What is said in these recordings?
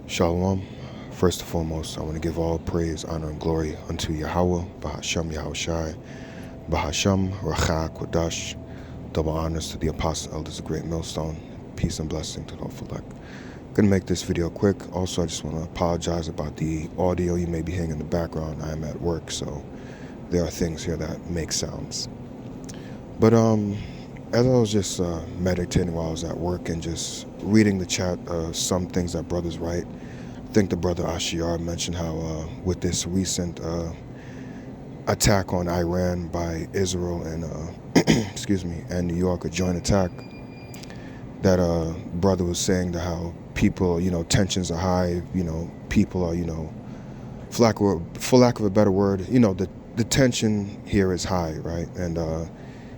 Shalom. First and foremost, I want to give all praise, honor, and glory unto Yahweh, Bahasham Yahushai, Bahasham Rachak Kodash. Double honors to the Apostle Elders of Great Millstone. Peace and blessing to the Ophalek. Gonna make this video quick. Also, I just want to apologize about the audio you may be hearing in the background. I am at work, so there are things here that make sounds. But as I was just meditating while I was at work and just reading the chat, some things that brothers write, I think the brother Ashiar mentioned how with this recent attack on Iran by Israel and excuse me, and New York, a joint attack, that brother was saying that how people, tensions are high, people are, for lack of a better word, the tension here is high, right? And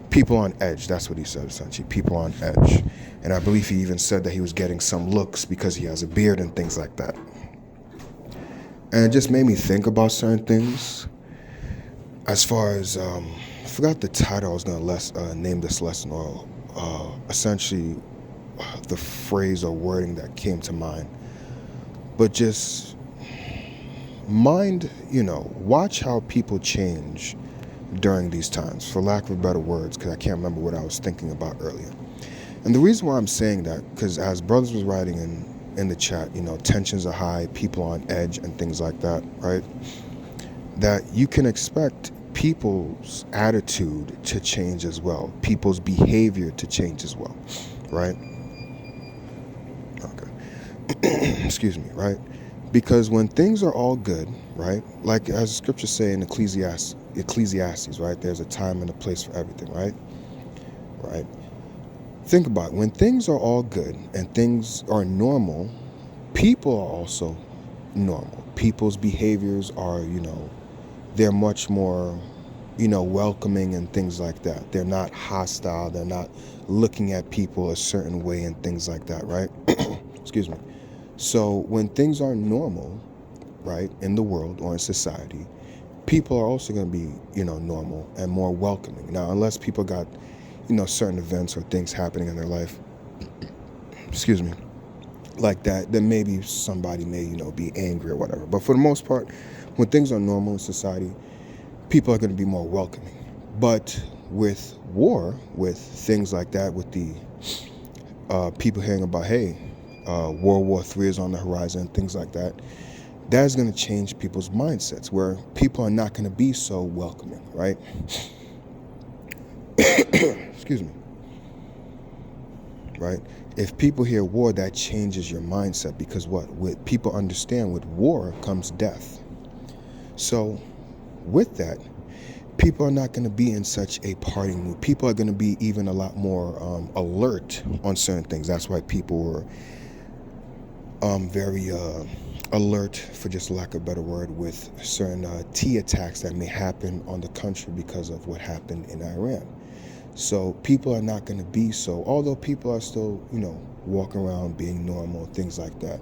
people on edge, that's what he said essentially, people on edge. And I believe he even said that he was getting some looks because he has a beard and things like that. And it just made me think about certain things. As far as, I forgot the title I was going to name this lesson, or essentially the phrase or wording that came to mind. But just watch how people change during these times, for lack of better words, because I can't remember what I was thinking about earlier. And the reason why I'm saying that, because as brothers was writing in the chat, tensions are high, people on edge and things like that, right? That you can expect people's attitude to change as well, people's behavior to change as well, right? Okay. Excuse me, right? Because when things are all good, right? Like as the scriptures say in Ecclesiastes, right? There's a time and a place for everything, right? Right? Think about it. When things are all good and things are normal, people are also normal. People's behaviors are, they're much more, welcoming and things like that. They're not hostile. They're not looking at people a certain way and things like that, right? Excuse me. So when things are normal, right, in the world or in society, people are also going to be, normal and more welcoming. Now, unless people got, certain events or things happening in their life, excuse me, like that, then maybe somebody may, be angry or whatever. But for the most part, when things are normal in society, people are going to be more welcoming. But with war, with things like that, with the people hearing about, hey, World War III is on the horizon, things like that, that's going to change people's mindsets, where people are not going to be so welcoming, right? Excuse me. Right? If people hear war, that changes your mindset, because with people understand with war comes death. So with that, people are not going to be in such a party mood. People are going to be even a lot more alert on certain things. That's why people were very alert, for just lack of a better word, with certain T attacks that may happen on the country because of what happened in Iran. So people are not going to be so, although people are still, walking around being normal, things like that.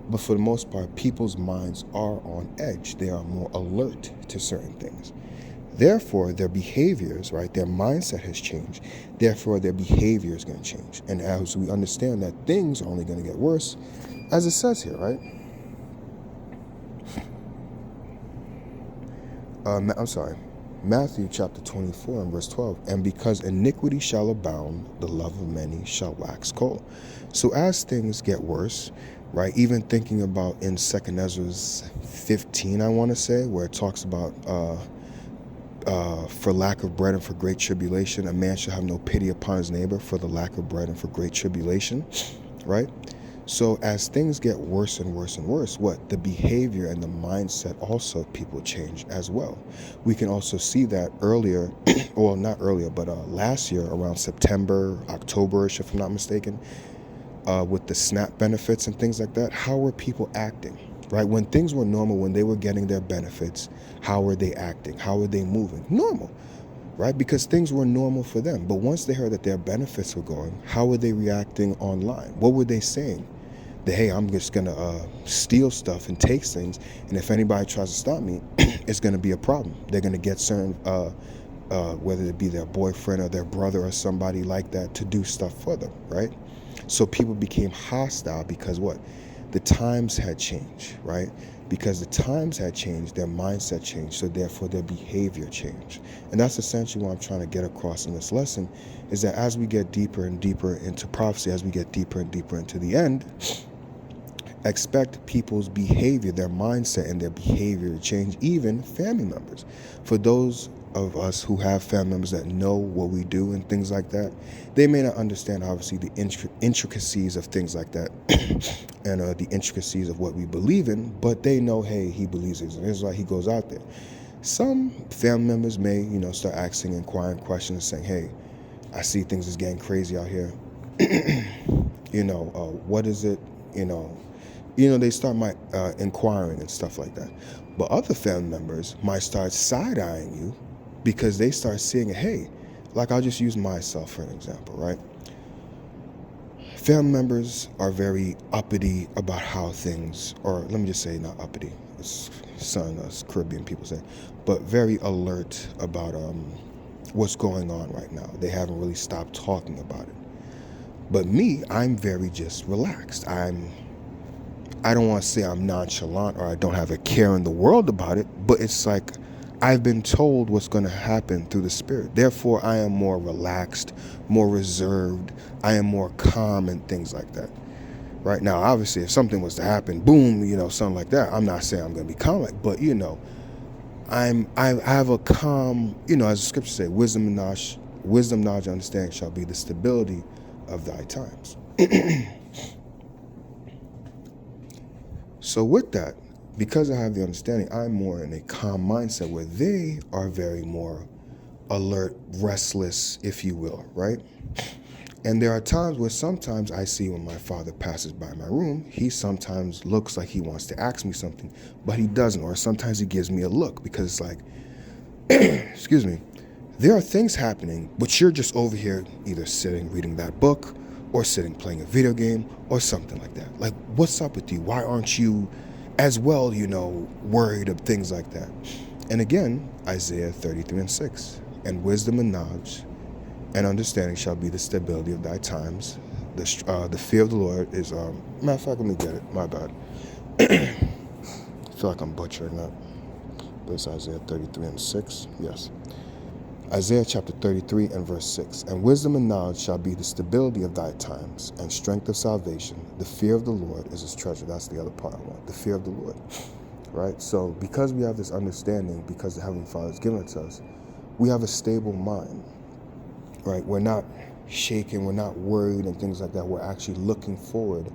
But for the most part, people's minds are on edge. They are more alert to certain things. Therefore, their behaviors, right, their mindset has changed. Therefore, their behavior is going to change. And as we understand that things are only going to get worse, as it says here, right? Matthew chapter 24 and verse 12. And because iniquity shall abound, the love of many shall wax cold. So as things get worse, right, even thinking about in 2 Ezra 15, I want to say, where it talks about for lack of bread and for great tribulation, a man shall have no pity upon his neighbor for the lack of bread and for great tribulation, right? So as things get worse and worse and worse, the behavior and the mindset also people change as well. We can also see that earlier, well, not earlier, but last year around September, October-ish, if I'm not mistaken, with the SNAP benefits and things like that, how were people acting, right? When things were normal, when they were getting their benefits, how were they acting? How were they moving? Normal, right? Because things were normal for them. But once they heard that their benefits were going, how were they reacting online? What were they saying? That, hey, I'm just going to steal stuff and take things, and if anybody tries to stop me, it's going to be a problem. They're going to get certain, whether it be their boyfriend or their brother or somebody like that, to do stuff for them, right? So people became hostile because the times had changed, right? Because the times had changed, their mindset changed, so therefore their behavior changed. And that's essentially what I'm trying to get across in this lesson, is that as we get deeper and deeper into prophecy, as we get deeper and deeper into the end, expect people's behavior, their mindset and their behavior to change, even family members. For those of us who have family members that know what we do and things like that, they may not understand, obviously, the intricacies of things like that and the intricacies of what we believe in, but they know, hey, he believes it. This is why he goes out there. Some family members may, start asking inquiring questions, saying, hey, I see things is getting crazy out here. What is it? They start inquiring and stuff like that. But other family members might start side-eyeing you because they start seeing, hey, like I'll just use myself for an example, right? Family members are very uppity about how things, or let me just say not uppity, it's us Caribbean people say, but very alert about what's going on right now. They haven't really stopped talking about it. But me, I'm very just relaxed. I don't want to say I'm nonchalant or I don't have a care in the world about it, but it's like I've been told what's going to happen through the Spirit. Therefore, I am more relaxed, more reserved. I am more calm and things like that. Right now, obviously, if something was to happen, boom, something like that, I'm not saying I'm going to be calm, but I have a calm, as the scriptures say, wisdom, knowledge, and understanding shall be the stability of thy times. So with that, because I have the understanding, I'm more in a calm mindset where they are very more alert, restless, if you will, right? And there are times where sometimes I see when my father passes by my room, he sometimes looks like he wants to ask me something, but he doesn't. Or sometimes he gives me a look because it's like, excuse me, there are things happening, but you're just over here either sitting reading that book or sitting playing a video game or something like that. Like, what's up with you? Why aren't you as well, worried of things like that? And again, Isaiah 33:6, and wisdom and knowledge and understanding shall be the stability of thy times. The fear of the Lord is, matter of fact, let me get it, my bad. I feel like I'm butchering that. But it's Isaiah 33:6, yes. Isaiah chapter 33 and verse 6, and wisdom and knowledge shall be the stability of thy times, and strength of salvation. The fear of the Lord is his treasure. That's the other part I want, the fear of the Lord, right? So because we have this understanding, because the Heavenly Father has given it to us, we have a stable mind, right? We're not shaken, we're not worried and things like that. We're actually looking forward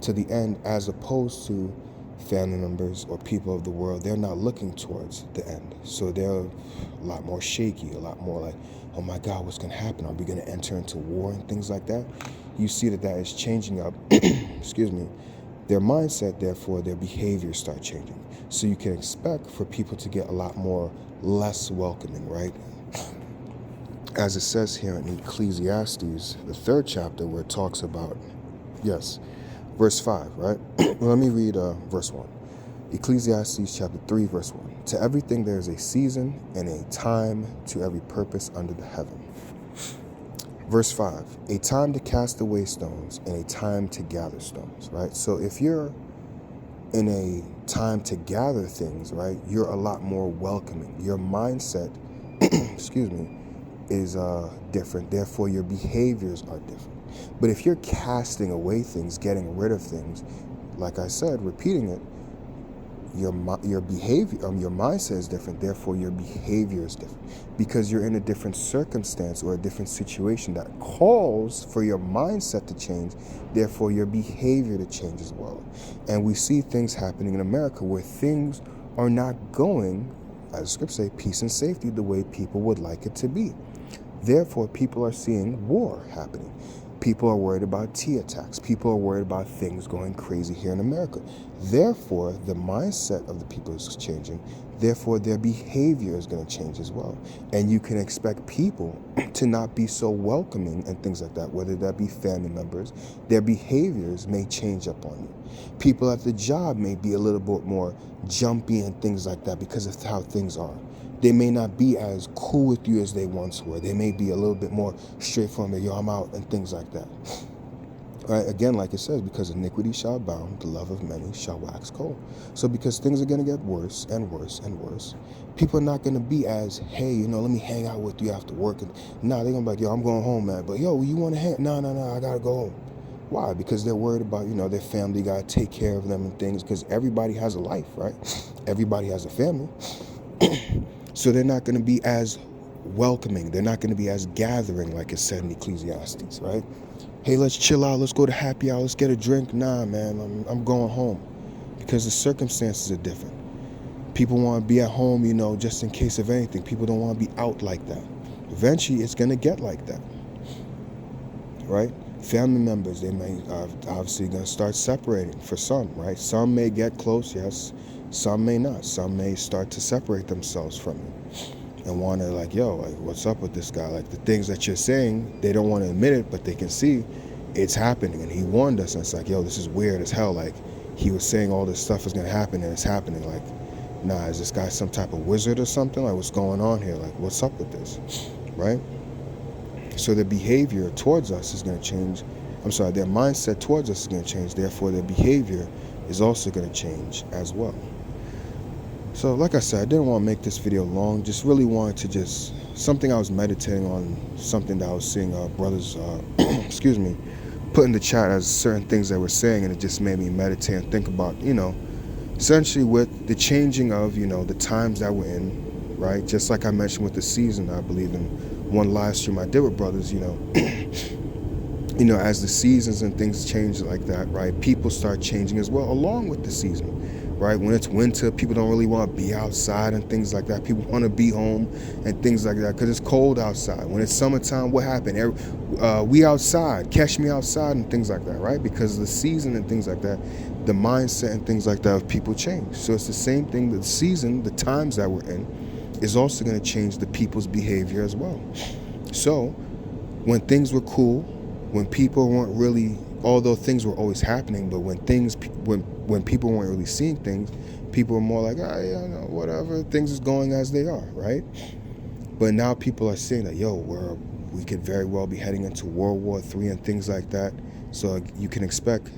to the end, as opposed to family members or people of the world. They're not looking towards the end. So they're a lot more shaky, a lot more like, oh my God, what's going to happen? Are we going to enter into war and things like that? You see that is changing up, excuse me, their mindset, therefore their behaviors start changing. So you can expect for people to get a lot more less welcoming, right? As it says here in Ecclesiastes, the 3rd chapter, where it talks about, yes, verse 5, right? Let me read verse 1. Ecclesiastes chapter 3, verse 1. To everything there is a season and a time to every purpose under the heaven. Verse 5. A time to cast away stones and a time to gather stones, right? So if you're in a time to gather things, right, you're a lot more welcoming. Your mindset, excuse me, is different. Therefore, your behaviors are different. But if you're casting away things, getting rid of things, like I said, repeating it, your behavior, your mindset is different. Therefore, your behavior is different because you're in a different circumstance or a different situation that calls for your mindset to change. Therefore, your behavior to change as well. And we see things happening in America where things are not going, as the scriptures say, peace and safety the way people would like it to be. Therefore, people are seeing war happening. People are worried about T attacks. People are worried about things going crazy here in America. Therefore, the mindset of the people is changing. Therefore, their behavior is going to change as well. And you can expect people to not be so welcoming and things like that, whether that be family members. Their behaviors may change up on you. People at the job may be a little bit more jumpy and things like that because of how things are. They may not be as cool with you as they once were. They may be a little bit more straightforward, yo, I'm out, and things like that. Right? Again, like it says, because iniquity shall abound, the love of many shall wax cold. So because things are going to get worse and worse and worse, people are not going to be as, hey, let me hang out with you after work. Nah, they're going to be like, yo, I'm going home, man. But yo, you want to hang? No, I got to go home. Why? Because they're worried about, their family got to take care of them and things, because everybody has a life, right? Everybody has a family. So they're not going to be as welcoming. They're not going to be as gathering, like it said in Ecclesiastes, right? Hey, let's chill out. Let's go to happy hour. Let's get a drink. Nah, man, I'm going home, because the circumstances are different. People want to be at home, just in case of anything. People don't want to be out like that. Eventually, it's going to get like that, right? Family members, they may obviously going to start separating for some, right? Some may get close, yes. Some may not. Some may start to separate themselves from it and want to, like, yo, like, what's up with this guy? Like, the things that you're saying, they don't want to admit it, but they can see it's happening. And he warned us, and it's like, yo, this is weird as hell. Like, he was saying all this stuff is going to happen, and it's happening. Like, nah, is this guy some type of wizard or something? Like, what's going on here? Like, what's up with this, right? So their behavior towards us is going to change. Their mindset towards us is going to change. Therefore, their behavior is also going to change as well. So like I said, I didn't want to make this video long. Just really wanted to something I was meditating on, something that I was seeing brothers, excuse me, put in the chat as certain things they were saying, and it just made me meditate and think about, essentially with the changing of, the times that we're in, right? Just like I mentioned with the season, I believe in one live stream I did with brothers, as the seasons and things change like that, right? People start changing as well along with the season, right? When it's winter, people don't really want to be outside and things like that. People want to be home and things like that because it's cold outside. When it's summertime, what happened? We outside, catch me outside and things like that, right? Because of the season and things like that, the mindset and things like that of people change. So it's the same thing, the season, the times that we're in is also going to change the people's behavior as well. So when things were cool, when people weren't really, although things were always happening, but when people weren't really seeing things, people were more like, whatever, things is going as they are, right? But now people are saying that, yo, we could very well be heading into World War III and things like that. So you can expect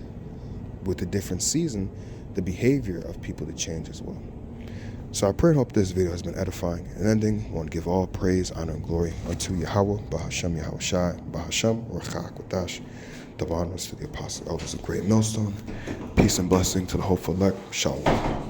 with a different season, the behavior of people to change as well. So I pray and hope this video has been edifying. In ending, I want to give all praise, honor, and glory unto Yahweh, Bahashem Yahushai, Bahashem Rachak Wadash. Double honors to the apostles, elders of Great Millstone. Peace and blessing to the hopeful elect. Shalom.